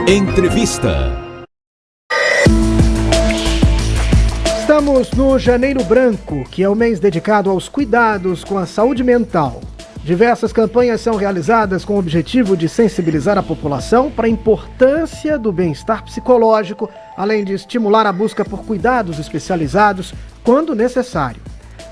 Entrevista. Estamos no Janeiro Branco, que é o mês dedicado aos cuidados com a saúde mental. Diversas campanhas são realizadas com o objetivo de sensibilizar a população para a importância do bem-estar psicológico, além de estimular a busca por cuidados especializados quando necessário.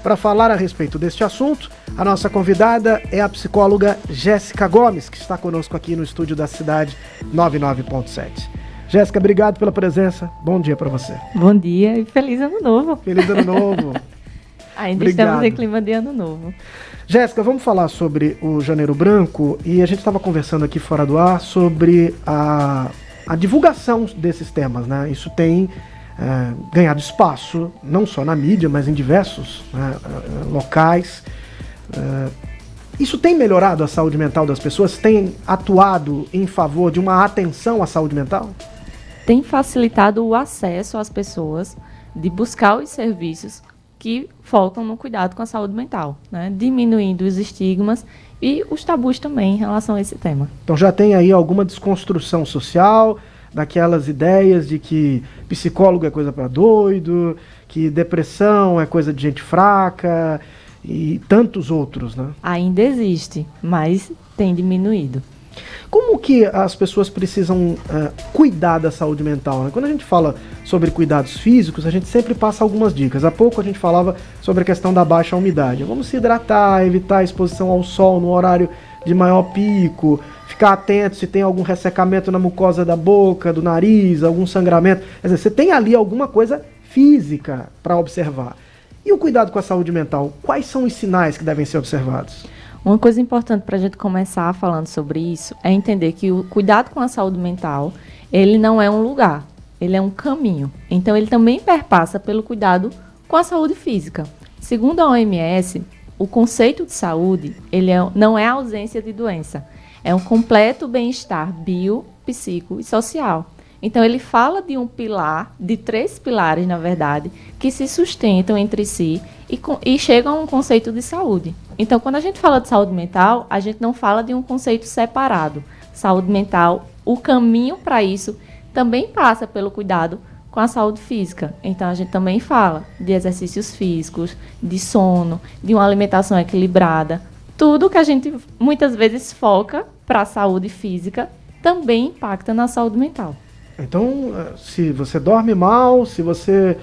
Para falar a respeito deste assunto, a nossa convidada é a psicóloga Jéssica Gomes, que está conosco aqui no estúdio da Cidade 99.7. Jéssica, obrigado pela presença. Bom dia para você. Bom dia e feliz ano novo. Feliz ano novo. Ainda Obrigado. Estamos em clima de ano novo. Jéssica, vamos falar sobre o Janeiro Branco, e a gente estava conversando aqui fora do ar sobre a divulgação desses temas, né? Isso tem ganhado espaço, não só na mídia, mas em diversos locais. Isso tem melhorado a saúde mental das pessoas? Tem atuado em favor de uma atenção à saúde mental? Tem facilitado o acesso às pessoas de buscar os serviços que focam no cuidado com a saúde mental, né? Diminuindo os estigmas e os tabus também em relação a esse tema. Então já tem aí alguma desconstrução social daquelas ideias de que psicólogo é coisa para doido, que depressão é coisa de gente fraca e tantos outros, né? Ainda existe, mas tem diminuído. Como que as pessoas precisam cuidar da saúde mental, né? Quando a gente fala sobre cuidados físicos, a gente sempre passa algumas dicas. Há pouco a gente falava sobre a questão da baixa umidade. Vamos se hidratar, evitar a exposição ao sol no horário de maior pico, ficar atento se tem algum ressecamento na mucosa da boca, do nariz, algum sangramento. Quer dizer, você tem ali alguma coisa física para observar. E o cuidado com a saúde mental? Quais são os sinais que devem ser observados? Uma coisa importante para a gente começar falando sobre isso é entender que o cuidado com a saúde mental, ele não é um lugar, ele é um caminho. Então, ele também perpassa pelo cuidado com a saúde física. Segundo a OMS, o conceito de saúde, não é a ausência de doença, é um completo bem-estar bio, psíquico e social. Então, ele fala de um pilar, de 3 pilares, na verdade, que se sustentam entre si e chegam a um conceito de saúde. Então, quando a gente fala de saúde mental, a gente não fala de um conceito separado. Saúde mental, o caminho para isso também passa pelo cuidado com a saúde física. Então, a gente também fala de exercícios físicos, de sono, de uma alimentação equilibrada. Tudo que a gente muitas vezes foca para a saúde física também impacta na saúde mental. Então, se você dorme mal, se você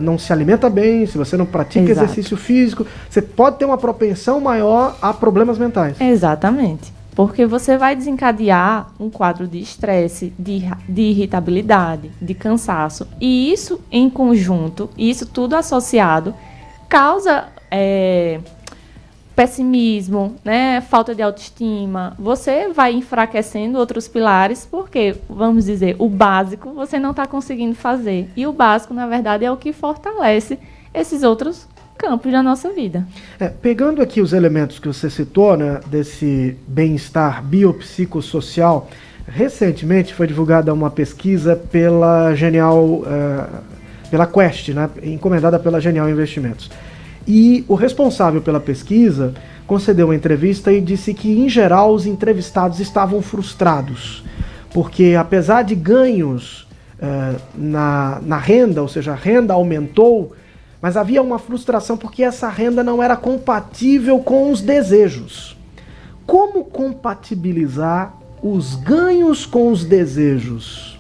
não se alimenta bem, se você não pratica exercício físico, você pode ter uma propensão maior a problemas mentais. Exatamente. Porque você vai desencadear um quadro de estresse, de irritabilidade, de cansaço. E isso em conjunto, isso tudo associado, causa pessimismo, né? Falta de autoestima. Você vai enfraquecendo outros pilares porque, vamos dizer, o básico você não está conseguindo fazer. E o básico, na verdade, é o que fortalece esses outros campos da nossa vida. Pegando aqui os elementos que você citou, né, desse bem-estar biopsicossocial, recentemente foi divulgada uma pesquisa pela pela Quest, né, encomendada pela Genial Investimentos. E o responsável pela pesquisa concedeu uma entrevista e disse que, em geral, os entrevistados estavam frustrados, porque apesar de ganhos na renda, ou seja, a renda aumentou, mas havia uma frustração porque essa renda não era compatível com os desejos. Como compatibilizar os ganhos com os desejos?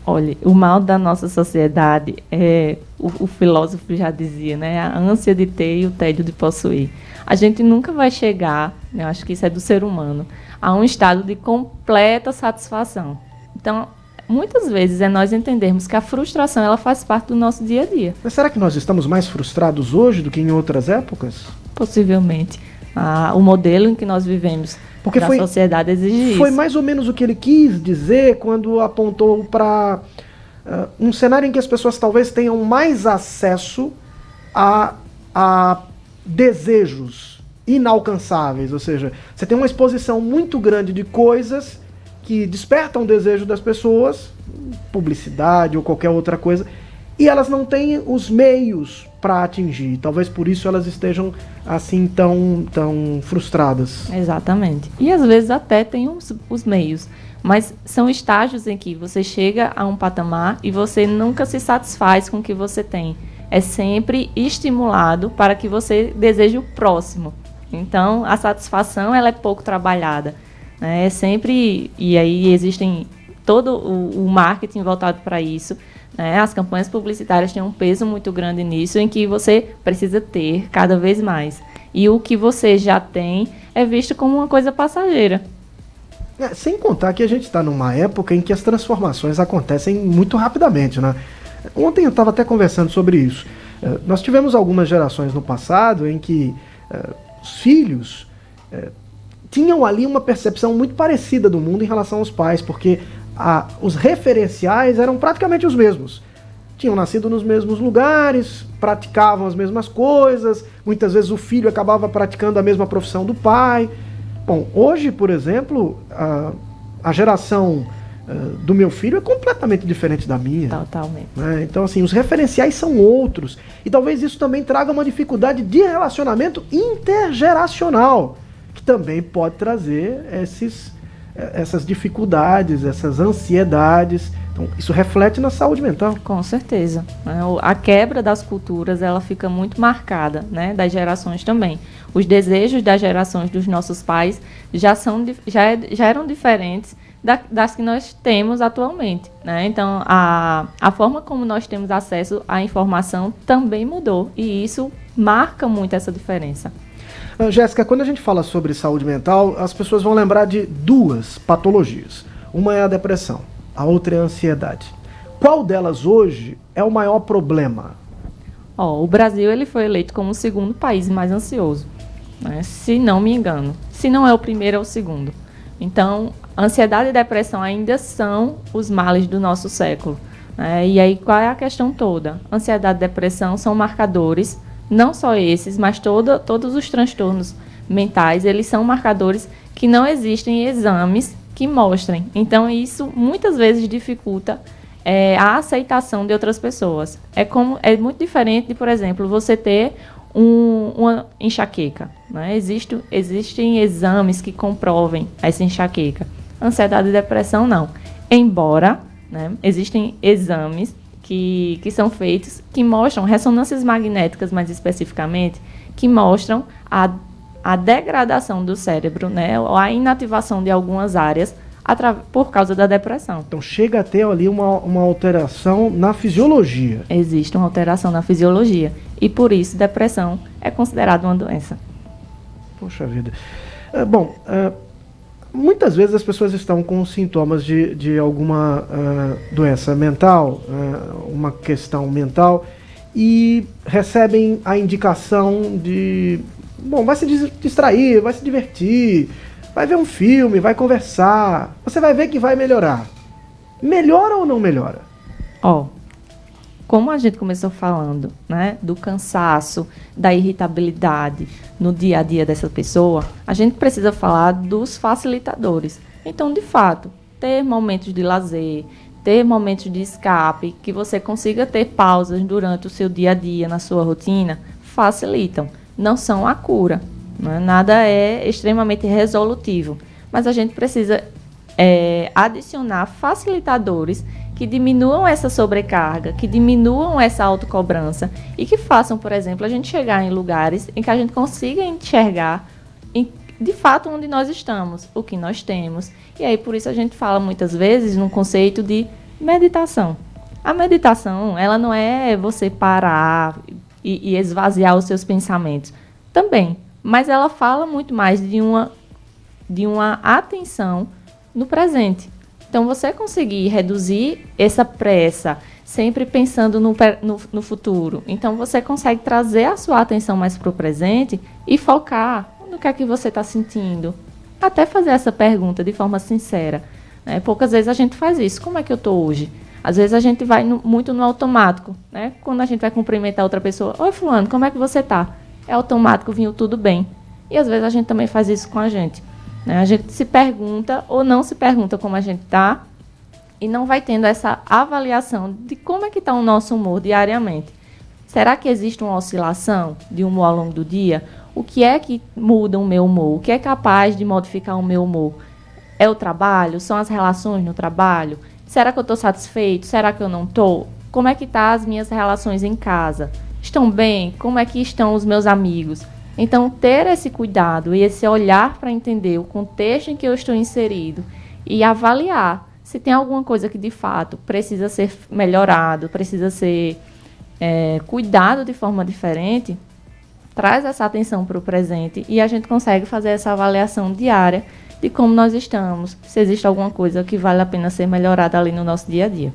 Olha, o mal da nossa sociedade é, o filósofo já dizia, né? A ânsia de ter e o tédio de possuir. A gente nunca vai chegar, eu acho que isso é do ser humano, a um estado de completa satisfação. Então, muitas vezes é nós entendermos que a frustração ela faz parte do nosso dia a dia. Mas será que nós estamos mais frustrados hoje do que em outras épocas? Possivelmente. O modelo em que nós vivemos porque da sociedade exige isso. Foi mais ou menos o que ele quis dizer quando apontou para um cenário em que as pessoas talvez tenham mais acesso a desejos inalcançáveis. Ou seja, você tem uma exposição muito grande de coisas que despertam o desejo das pessoas, publicidade ou qualquer outra coisa, e elas não têm os meios para atingir. Talvez por isso elas estejam assim tão frustradas. Exatamente. E às vezes até tem os meios, mas são estágios em que você chega a um patamar e você nunca se satisfaz com o que você tem. É sempre estimulado para que você deseje o próximo. Então, a satisfação ela é pouco trabalhada, né? É sempre, e aí existem todo o marketing voltado para isso, né? As campanhas publicitárias têm um peso muito grande nisso, em que você precisa ter cada vez mais. E o que você já tem é visto como uma coisa passageira. Sem contar que a gente está numa época em que as transformações acontecem muito rapidamente, né? Ontem eu estava até conversando sobre isso. Nós tivemos algumas gerações no passado em que os filhos tinham ali uma percepção muito parecida do mundo em relação aos pais, porque os referenciais eram praticamente os mesmos. Tinham nascido nos mesmos lugares, praticavam as mesmas coisas, muitas vezes o filho acabava praticando a mesma profissão do pai. Bom, hoje, por exemplo, a geração do meu filho é completamente diferente da minha. Totalmente. Né? Então, assim, os referenciais são outros. E talvez isso também traga uma dificuldade de relacionamento intergeracional, que também pode trazer essas dificuldades, essas ansiedades. Então, isso reflete na saúde mental. Com certeza. A quebra das culturas, ela fica muito marcada, né, das gerações também. Os desejos das gerações dos nossos pais já eram diferentes das que nós temos atualmente, né? Então, a forma como nós temos acesso à informação também mudou, e isso marca muito essa diferença. Jéssica, quando a gente fala sobre saúde mental, as pessoas vão lembrar de duas patologias. Uma é a depressão, a outra é a ansiedade. Qual delas hoje é o maior problema? O Brasil ele foi eleito como o segundo país mais ansioso, né? Se não me engano. Se não é o primeiro, é o segundo. Então, ansiedade e depressão ainda são os males do nosso século. E aí, qual é a questão toda? Ansiedade e depressão são marcadores, não só esses, mas todos os transtornos mentais, eles são marcadores que não existem exames que mostrem. Então, isso muitas vezes dificulta a aceitação de outras pessoas. É muito diferente de, por exemplo, você ter uma enxaqueca, né? Existem exames que comprovem essa enxaqueca. Ansiedade e depressão, não. Embora, né, existem exames que são feitos, que mostram, ressonâncias magnéticas mais especificamente, que mostram a degradação do cérebro, né, ou a inativação de algumas áreas por causa da depressão. Então chega a ter ali uma alteração na fisiologia. Existe uma alteração na fisiologia. E por isso depressão é considerada uma doença. Poxa vida. Muitas vezes as pessoas estão com sintomas de alguma doença mental, uma questão mental, e recebem a indicação de, vai se distrair, vai se divertir, vai ver um filme, vai conversar, você vai ver que vai melhorar. Melhora ou não melhora? Como a gente começou falando, né, do cansaço, da irritabilidade no dia a dia dessa pessoa, a gente precisa falar dos facilitadores. Então, de fato, ter momentos de lazer, ter momentos de escape, que você consiga ter pausas durante o seu dia a dia, na sua rotina, facilitam. Não são a cura, né? Nada é extremamente resolutivo, mas a gente precisa adicionar facilitadores que diminuam essa sobrecarga, que diminuam essa autocobrança e que façam, por exemplo, a gente chegar em lugares em que a gente consiga enxergar de fato onde nós estamos, o que nós temos. E aí, por isso, a gente fala muitas vezes num conceito de meditação. A meditação, ela não é você parar e esvaziar os seus pensamentos. Também, mas ela fala muito mais de uma atenção no presente. Então, você conseguir reduzir essa pressa, sempre pensando no futuro. Então, você consegue trazer a sua atenção mais para o presente e focar no que é que você está sentindo. Até fazer essa pergunta de forma sincera. Né? Poucas vezes a gente faz isso. Como é que eu estou hoje? Às vezes a gente vai muito no automático. Né? Quando a gente vai cumprimentar outra pessoa. Oi, fulano, como é que você está? É automático, vinha tudo bem. E às vezes a gente também faz isso com a gente. A gente se pergunta ou não se pergunta como a gente está, e não vai tendo essa avaliação de como é que está o nosso humor diariamente. Será que existe uma oscilação de humor ao longo do dia? O que é que muda o meu humor? O que é capaz de modificar o meu humor? É o trabalho? São as relações no trabalho? Será que eu estou satisfeito? Será que eu não estou? Como é que estão as minhas relações em casa? Estão bem? Como é que estão os meus amigos? Então, ter esse cuidado e esse olhar para entender o contexto em que eu estou inserido e avaliar se tem alguma coisa que, de fato, precisa ser melhorado, precisa ser cuidado de forma diferente, traz essa atenção para o presente e a gente consegue fazer essa avaliação diária de como nós estamos, se existe alguma coisa que vale a pena ser melhorada ali no nosso dia a dia.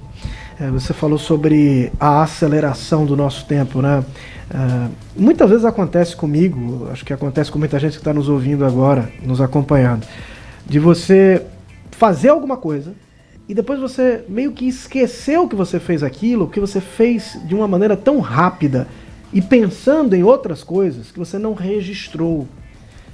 Você falou sobre a aceleração do nosso tempo, né? Muitas vezes acontece comigo, acho que acontece com muita gente que está nos ouvindo agora, nos acompanhando, de você fazer alguma coisa e depois você meio que esqueceu que você fez aquilo, que você fez de uma maneira tão rápida e pensando em outras coisas que você não registrou.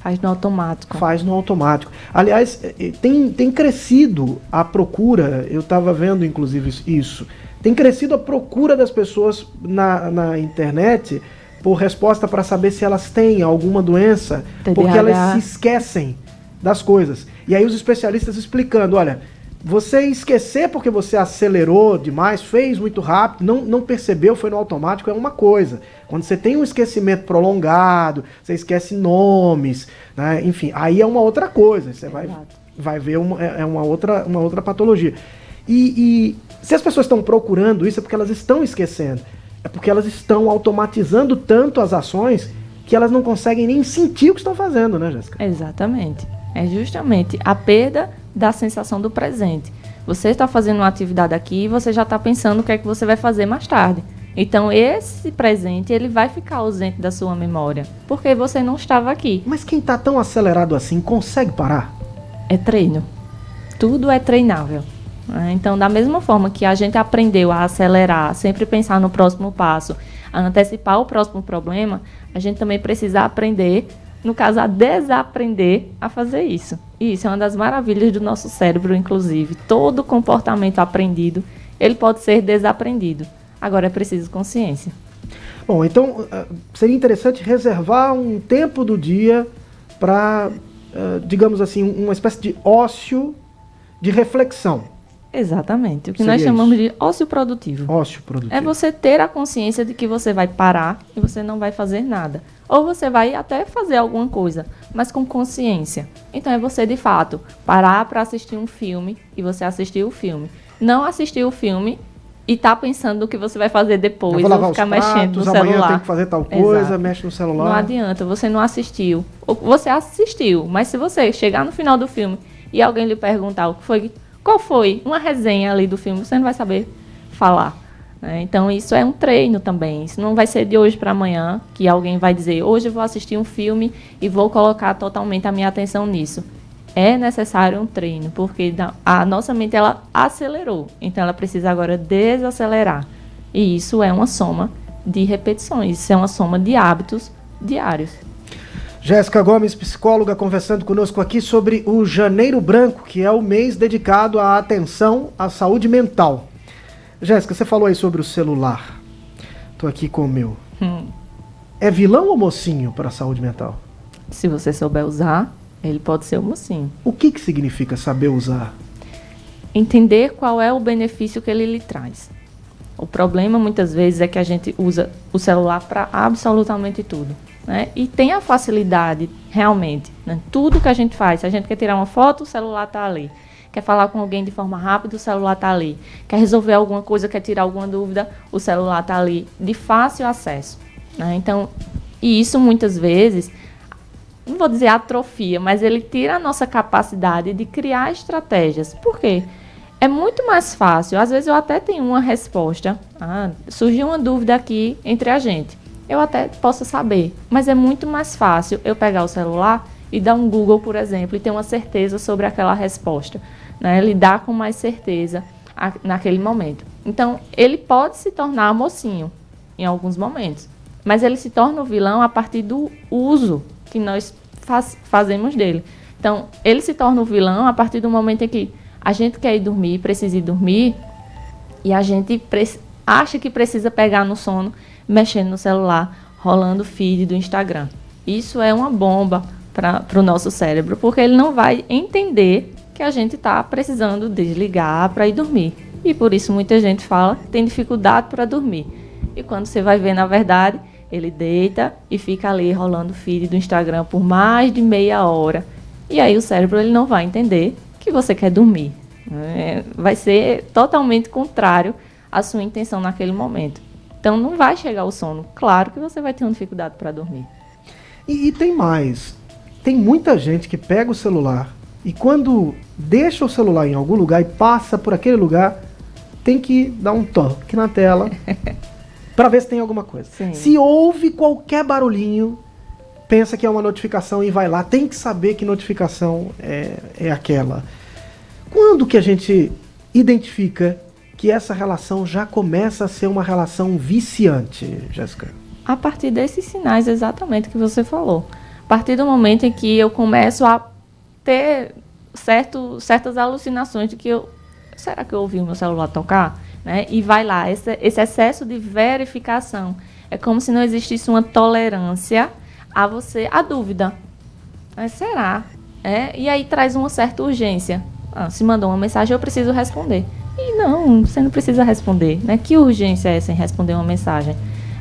Faz no automático. Faz no automático. Aliás, tem crescido a procura, eu estava vendo inclusive isso, tem crescido a procura das pessoas na internet por resposta para saber se elas têm alguma doença, TDAH. Porque elas se esquecem das coisas. E aí os especialistas explicando, olha, você esquecer porque você acelerou demais, fez muito rápido, não percebeu, foi no automático, é uma coisa. Quando você tem um esquecimento prolongado, você esquece nomes, né? Enfim, aí é uma outra coisa. Você vai ver uma outra patologia. E se as pessoas estão procurando isso, é porque elas estão esquecendo. É porque elas estão automatizando tanto as ações que elas não conseguem nem sentir o que estão fazendo, né, Jéssica? Exatamente. É justamente a perda da sensação do presente. Você está fazendo uma atividade aqui e você já está pensando o que é que você vai fazer mais tarde. Então, esse presente, ele vai ficar ausente da sua memória, porque você não estava aqui. Mas quem está tão acelerado assim, consegue parar? É treino. Tudo é treinável. Então, da mesma forma que a gente aprendeu a acelerar, sempre pensar no próximo passo, a antecipar o próximo problema, a gente também precisa aprender, no caso, a desaprender a fazer isso. E isso é uma das maravilhas do nosso cérebro, inclusive. Todo comportamento aprendido, ele pode ser desaprendido. Agora é preciso consciência. Bom, então seria interessante reservar um tempo do dia para, digamos assim, uma espécie de ócio de reflexão. Exatamente. O que nós chamamos de ócio produtivo. Ócio produtivo. É você ter a consciência de que você vai parar e você não vai fazer nada. Ou você vai até fazer alguma coisa, mas com consciência. Então é você, de fato, parar para assistir um filme e você assistir o filme. Não assistir o filme e tá pensando no que você vai fazer depois, ou ficar mexendo no celular. Amanhã tem que fazer tal coisa, exato. Mexe no celular. Não adianta, você não assistiu. Ou você assistiu, mas se você chegar no final do filme e alguém lhe perguntar o que foi, qual foi uma resenha ali do filme, você não vai saber falar. Né? Então isso é um treino também. Isso não vai ser de hoje para amanhã que alguém vai dizer, hoje eu vou assistir um filme e vou colocar totalmente a minha atenção nisso. É necessário um treino, porque a nossa mente ela acelerou, então ela precisa agora desacelerar. E isso é uma soma de repetições, isso é uma soma de hábitos diários. Jéssica Gomes, psicóloga, conversando conosco aqui sobre o Janeiro Branco, que é o mês dedicado à atenção à saúde mental. Jéssica, você falou aí sobre o celular. Estou aqui com o meu. É vilão ou mocinho para a saúde mental? Se você souber usar, ele pode ser um mocinho. O que significa saber usar? Entender qual é o benefício que ele lhe traz. O problema, muitas vezes, é que a gente usa o celular para absolutamente tudo. Né? E tem a facilidade, realmente. Né? Tudo que a gente faz, se a gente quer tirar uma foto, o celular está ali. Quer falar com alguém de forma rápida, o celular está ali. Quer resolver alguma coisa, quer tirar alguma dúvida, o celular está ali. De fácil acesso. Né? Então, e isso, muitas vezes, não vou dizer atrofia, mas ele tira a nossa capacidade de criar estratégias. Por quê? É muito mais fácil. Às vezes eu até tenho uma resposta. Surgiu uma dúvida aqui entre a gente. Eu até posso saber, mas é muito mais fácil eu pegar o celular e dar um Google, por exemplo, e ter uma certeza sobre aquela resposta. Né? Lidar com mais certeza naquele momento. Então, ele pode se tornar mocinho em alguns momentos, mas ele se torna o vilão a partir do uso que nós fazemos dele. Então, ele se torna o vilão a partir do momento em que A gente quer ir dormir, precisa ir dormir, e a gente acha que precisa pegar no sono, mexendo no celular, rolando o feed do Instagram. Isso é uma bomba para o nosso cérebro, porque ele não vai entender que a gente está precisando desligar para ir dormir. E por isso muita gente fala que tem dificuldade para dormir. E quando você vai ver, na verdade, ele deita e fica ali rolando o feed do Instagram por mais de meia hora. E aí o cérebro ele não vai entender que você quer dormir. Vai ser totalmente contrário à sua intenção naquele momento. Então não vai chegar o sono. Claro que você vai ter uma dificuldade para dormir. E tem mais. Tem muita gente que pega o celular e quando deixa o celular em algum lugar e passa por aquele lugar, tem que dar um toque na tela para ver se tem alguma coisa. Sim. Se ouve qualquer barulhinho, pensa que é uma notificação e vai lá. Tem que saber que notificação é aquela. Quando que a gente identifica que essa relação já começa a ser uma relação viciante, Jéssica? A partir desses sinais exatamente que você falou. A partir do momento em que eu começo a ter certas alucinações de que será que eu ouvi o meu celular tocar? Né? E vai lá, esse excesso de verificação. É como se não existisse uma tolerância a dúvida. Será? E aí traz uma certa urgência. Se mandou uma mensagem, eu preciso responder. E não, você não precisa responder. Né? Que urgência é essa em responder uma mensagem?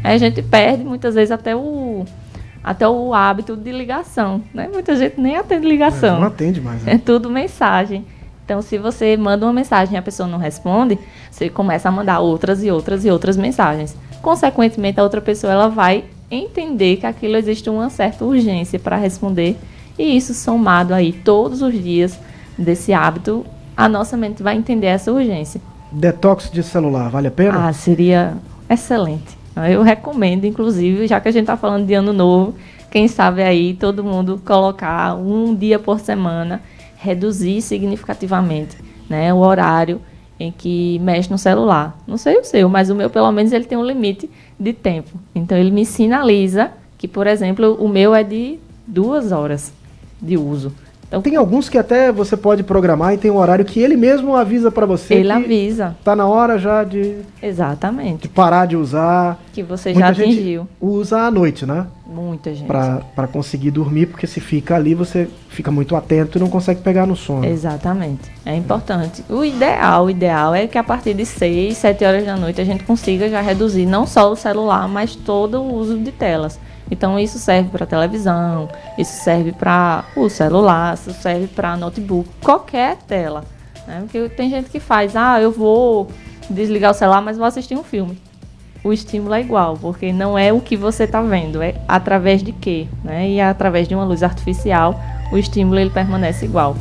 Aí a gente perde muitas vezes até o hábito de ligação. Né? Muita gente nem atende ligação. Não atende mais. Né? É tudo mensagem. Então, se você manda uma mensagem e a pessoa não responde, você começa a mandar outras e outras e outras mensagens. Consequentemente, a outra pessoa ela vai entender que aquilo existe uma certa urgência para responder. E isso somado aí todos os dias desse hábito, a nossa mente vai entender essa urgência. Detox de celular, vale a pena? Seria excelente. Eu recomendo, inclusive, já que a gente está falando de ano novo, quem sabe aí todo mundo colocar um dia por semana, reduzir significativamente, né, o horário em que mexe no celular. Não sei o seu, mas o meu, pelo menos, ele tem um limite de tempo. Então, ele me sinaliza que, por exemplo, o meu é de 2 horas de uso. Então, tem alguns que até você pode programar e tem um horário que ele mesmo avisa para você. Ele avisa. Tá na hora já de parar de usar. Que você já atingiu. Usa à noite, né? Muita gente. Para conseguir dormir, porque se fica ali, você fica muito atento e não consegue pegar no sono. Exatamente. É importante. O ideal é que a partir de 6, 7 horas da noite a gente consiga já reduzir não só o celular, mas todo o uso de telas. Então, isso serve para televisão, isso serve para o celular, isso serve para notebook, qualquer tela. Né? Porque tem gente que faz, eu vou desligar o celular, mas vou assistir um filme. O estímulo é igual, porque não é o que você está vendo, é através de quê? Né? E através de uma luz artificial, o estímulo ele permanece igual.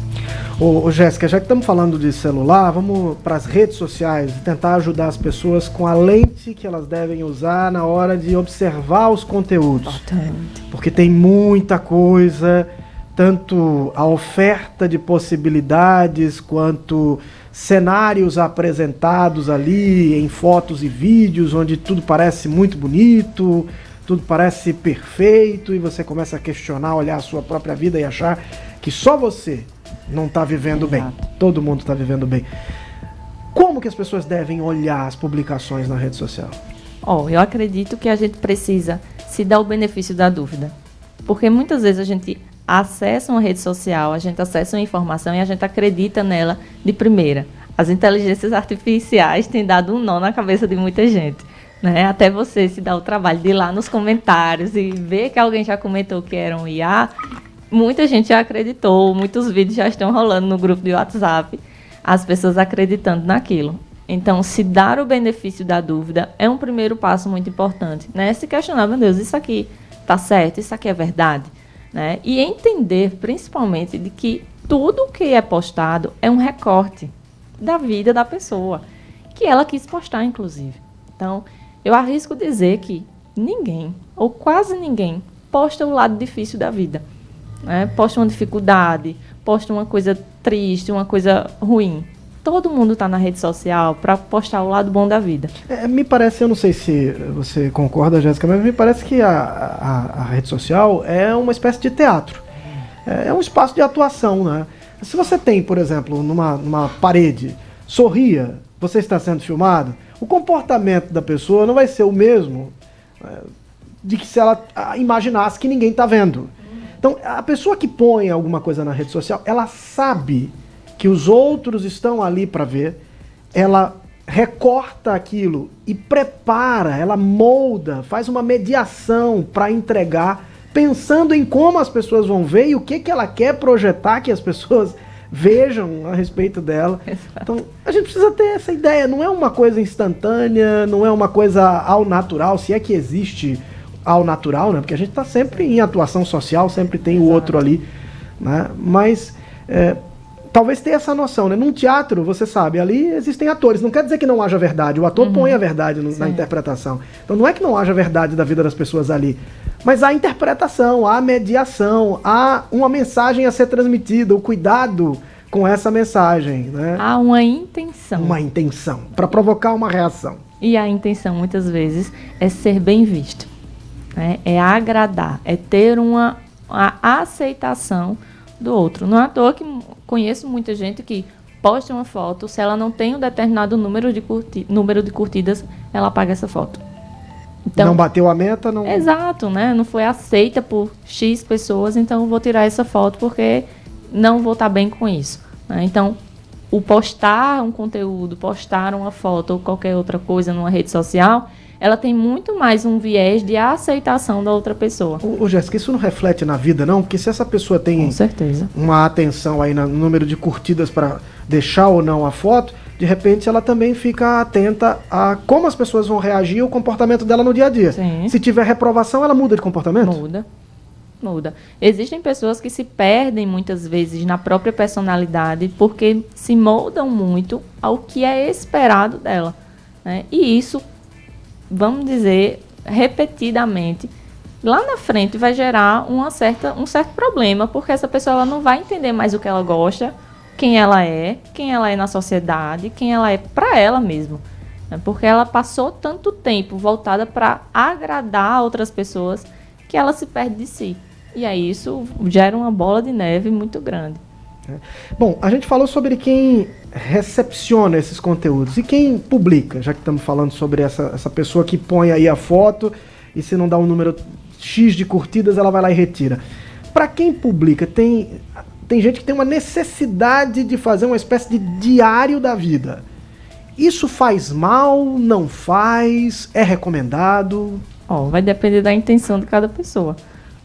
Ô Jéssica, já que estamos falando de celular, vamos para as redes sociais e tentar ajudar as pessoas com a lente que elas devem usar na hora de observar os conteúdos. Importante. Porque tem muita coisa, tanto a oferta de possibilidades quanto cenários apresentados ali em fotos e vídeos, onde tudo parece muito bonito, tudo parece perfeito e você começa a questionar, olhar a sua própria vida e achar que só você não está vivendo bem. Todo mundo está vivendo bem. Como que as pessoas devem olhar as publicações na rede social? Eu acredito que a gente precisa se dar o benefício da dúvida. Porque muitas vezes a gente acessa uma rede social, a gente acessa uma informação e a gente acredita nela de primeira. As inteligências artificiais têm dado um nó na cabeça de muita gente. Né? Até você se dar o trabalho de ir lá nos comentários e ver que alguém já comentou que era um IA. Muita gente já acreditou, muitos vídeos já estão rolando no grupo de WhatsApp, as pessoas acreditando naquilo. Então, se dar o benefício da dúvida é um primeiro passo muito importante. Né? Se questionar, meu Deus, isso aqui está certo, isso aqui é verdade. Né? E entender, principalmente, de que tudo que é postado é um recorte da vida da pessoa, que ela quis postar, inclusive. Então, eu arrisco dizer que ninguém, ou quase ninguém, posta o lado difícil da vida. Né? Posta uma dificuldade, posta uma coisa triste, uma coisa ruim. Todo mundo está na rede social para postar o lado bom da vida. Me parece, eu não sei se você concorda, Jéssica, mas me parece que a rede social é uma espécie de teatro. É um espaço de atuação, né? Se você tem, por exemplo, numa parede, sorria, você está sendo filmado, o comportamento da pessoa não vai ser o mesmo de que se ela imaginasse que ninguém está vendo. Então, a pessoa que põe alguma coisa na rede social, ela sabe que os outros estão ali para ver, ela recorta aquilo e prepara, ela molda, faz uma mediação para entregar, pensando em como as pessoas vão ver e o que ela quer projetar que as pessoas vejam a respeito dela. Então, a gente precisa ter essa ideia, não é uma coisa instantânea, não é uma coisa ao natural, se é que existe ao natural, né? Porque a gente está sempre em atuação social, sempre tem o outro ali, né? Mas talvez ter essa noção, né? Num teatro, você sabe, ali existem atores, não quer dizer que não haja verdade, o ator põe a verdade na interpretação. Então não é que não haja verdade da vida das pessoas ali, mas há interpretação, há mediação, há uma mensagem a ser transmitida, o cuidado com essa mensagem, né? Há uma intenção. Uma intenção, para provocar uma reação. E a intenção, muitas vezes, é ser bem visto, né? É agradar, é ter a aceitação do outro. Não é à toa que conheço muita gente que posta uma foto, se ela não tem um determinado número de curtidas, ela apaga essa foto. Então, não bateu a meta, não... Exato, né? Não foi aceita por X pessoas, então eu vou tirar essa foto porque não vou estar bem com isso, né? Então, o postar um conteúdo, postar uma foto ou qualquer outra coisa numa rede social, ela tem muito mais um viés de aceitação da outra pessoa. Ô Jéssica, isso não reflete na vida, não? Porque se essa pessoa tem com certeza uma atenção aí no número de curtidas para deixar ou não a foto, de repente ela também fica atenta a como as pessoas vão reagir ao comportamento dela no dia a dia. Sim. Se tiver reprovação, ela muda de comportamento? Muda. Existem pessoas que se perdem muitas vezes na própria personalidade porque se moldam muito ao que é esperado dela, né? E isso, vamos dizer, repetidamente, lá na frente vai gerar um certo problema, porque essa pessoa ela não vai entender mais o que ela gosta, quem ela é na sociedade, quem ela é para ela mesma, né? Porque ela passou tanto tempo voltada para agradar outras pessoas que ela se perde de si. E aí isso gera uma bola de neve muito grande. Bom, a gente falou sobre quem recepciona esses conteúdos e quem publica, já que estamos falando sobre essa pessoa que põe aí a foto e se não dá um número X de curtidas, ela vai lá e retira. Para quem publica, tem gente que tem uma necessidade de fazer uma espécie de diário da vida. Isso faz mal? Não faz? É recomendado? Vai depender da intenção de cada pessoa,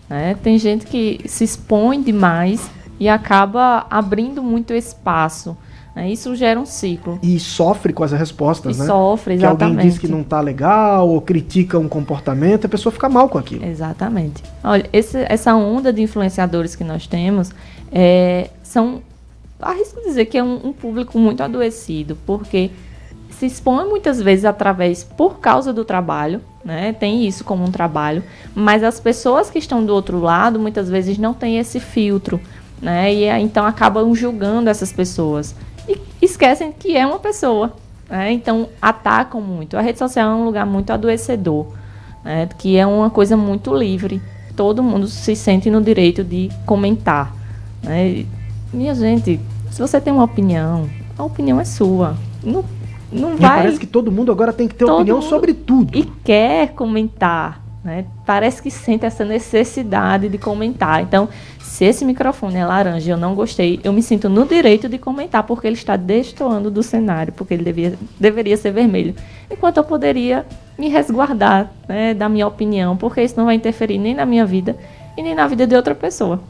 né? Tem gente que se expõe demais e acaba abrindo muito espaço, né? Isso gera um ciclo. E sofre com as respostas, né? Sofre, exatamente. Que alguém diz que não está legal ou critica um comportamento, a pessoa fica mal com aquilo. Exatamente. Olha, essa onda de influenciadores que nós temos arrisco dizer que é um público muito adoecido, porque se expõe muitas vezes por causa do trabalho, né? Tem isso como um trabalho, mas as pessoas que estão do outro lado muitas vezes não têm esse filtro, né? E então acabam julgando essas pessoas e esquecem que é uma pessoa, né? Então atacam muito. A rede social é um lugar muito adoecedor, né? Que é uma coisa muito livre. Todo mundo se sente no direito de comentar, né? Minha gente, se você tem uma opinião, a opinião é sua. Não vai... Parece que todo mundo agora tem que ter opinião sobre tudo. E quer comentar, né? Parece que sente essa necessidade de comentar. Então, se esse microfone é laranja e eu não gostei, eu me sinto no direito de comentar, porque ele está destoando do cenário, porque ele deveria ser vermelho. Enquanto eu poderia me resguardar, né, da minha opinião, porque isso não vai interferir nem na minha vida e nem na vida de outra pessoa.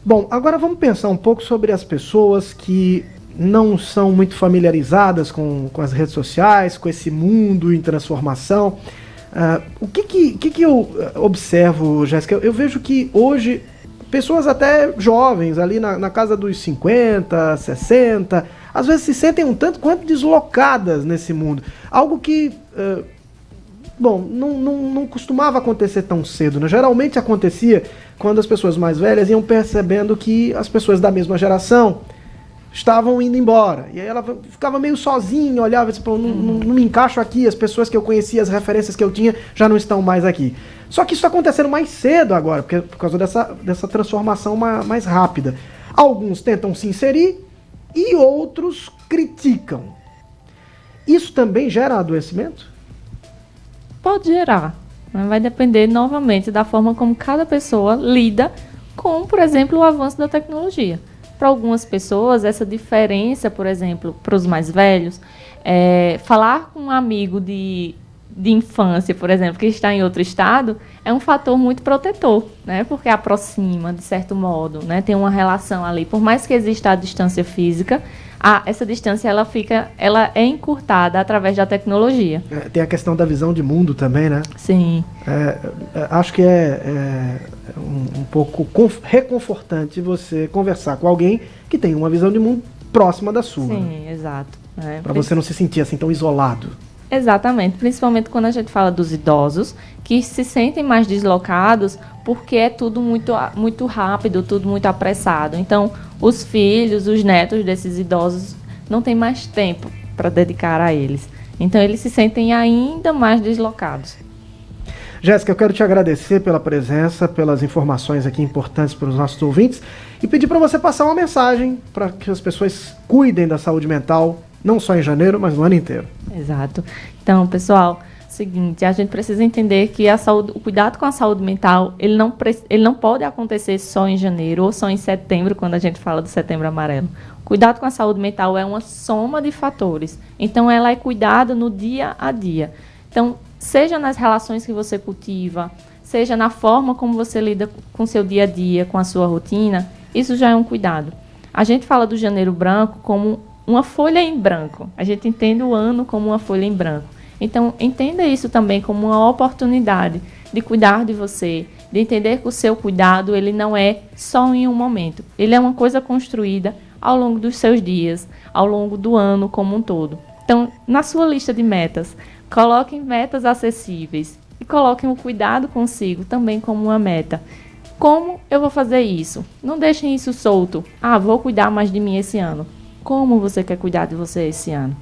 Bom, agora vamos pensar um pouco sobre as pessoas que não são muito familiarizadas com as redes sociais, com esse mundo em transformação. O que eu observo, Jéssica? Eu vejo que hoje pessoas até jovens, ali na casa dos 50, 60, às vezes se sentem um tanto quanto deslocadas nesse mundo. Algo que, não costumava acontecer tão cedo, né? Geralmente acontecia quando as pessoas mais velhas iam percebendo que as pessoas da mesma geração estavam indo embora. E aí ela ficava meio sozinha, olhava e disse, não me encaixo aqui, as pessoas que eu conhecia, as referências que eu tinha já não estão mais aqui. Só que isso está acontecendo mais cedo agora, por causa dessa transformação mais rápida. Alguns tentam se inserir e outros criticam. Isso também gera adoecimento? Pode gerar. Vai depender novamente da forma como cada pessoa lida com, por exemplo, o avanço da tecnologia. Para algumas pessoas, essa diferença, por exemplo, para os mais velhos, falar com um amigo de infância, por exemplo, que está em outro estado, é um fator muito protetor, né? Porque aproxima, de certo modo, né? Tem uma relação ali. Por mais que exista a distância física, essa distância ela é encurtada através da tecnologia. Tem a questão da visão de mundo também, né? Sim. Acho que é um pouco reconfortante você conversar com alguém que tem uma visão de mundo próxima da sua. Sim, né? Exato. Para você não se sentir assim tão isolado. Exatamente, principalmente quando a gente fala dos idosos, que se sentem mais deslocados porque é tudo muito, muito rápido, tudo muito apressado. Então, os filhos, os netos desses idosos não têm mais tempo para dedicar a eles. Então, eles se sentem ainda mais deslocados. Jéssica, eu quero te agradecer pela presença, pelas informações aqui importantes para os nossos ouvintes e pedir para você passar uma mensagem para que as pessoas cuidem da saúde mental, não só em janeiro, mas no ano inteiro. Exato. Então, pessoal, seguinte, a gente precisa entender que o cuidado com a saúde mental, ele não pode acontecer só em janeiro ou só em setembro, quando a gente fala do Setembro Amarelo. O cuidado com a saúde mental é uma soma de fatores. Então, ela é cuidada no dia a dia. Então, seja nas relações que você cultiva, seja na forma como você lida com o seu dia a dia, com a sua rotina, isso já é um cuidado. A gente fala do Janeiro Branco como uma folha em branco. A gente entende o ano como uma folha em branco. Então, entenda isso também como uma oportunidade de cuidar de você, de entender que o seu cuidado ele não é só em um momento. Ele é uma coisa construída ao longo dos seus dias, ao longo do ano como um todo. Então, na sua lista de metas, coloquem metas acessíveis e coloquem o cuidado consigo também como uma meta. Como eu vou fazer isso? Não deixem isso solto. Vou cuidar mais de mim esse ano. Como você quer cuidar de você esse ano?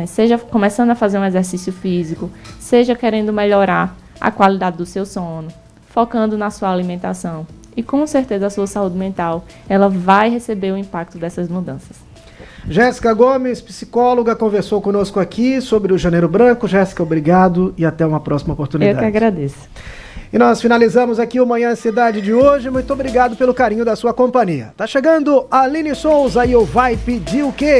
Seja começando a fazer um exercício físico, seja querendo melhorar a qualidade do seu sono, focando na sua alimentação. E com certeza a sua saúde mental, ela vai receber o impacto dessas mudanças. Jéssica Gomes, psicóloga, conversou conosco aqui sobre o Janeiro Branco. Jéssica, obrigado e até uma próxima oportunidade. Eu que agradeço. E nós finalizamos aqui o Manhã Cidade de hoje. Muito obrigado pelo carinho da sua companhia. Tá chegando a Aline Souza e o Vai Pedir o Quê?